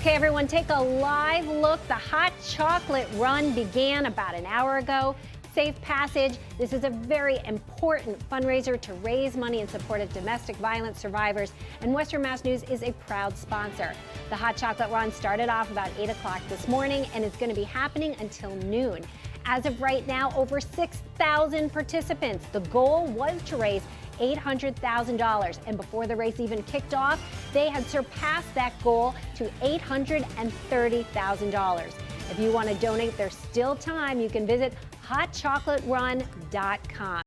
Okay, everyone, take a live look. The hot chocolate run began about an hour ago. Safe passage. This is a very important fundraiser to raise money in support of domestic violence survivors, and Western Mass News is a proud sponsor. The hot chocolate run started off about 8 o'clock this morning and is going to be happening until noon. As of right now, over 6,000 participants. The goal was to raise $800,000, and before the race even kicked off, they had surpassed that goal to $830,000. If you want to donate, there's still time. You can visit hotchocolaterun.com.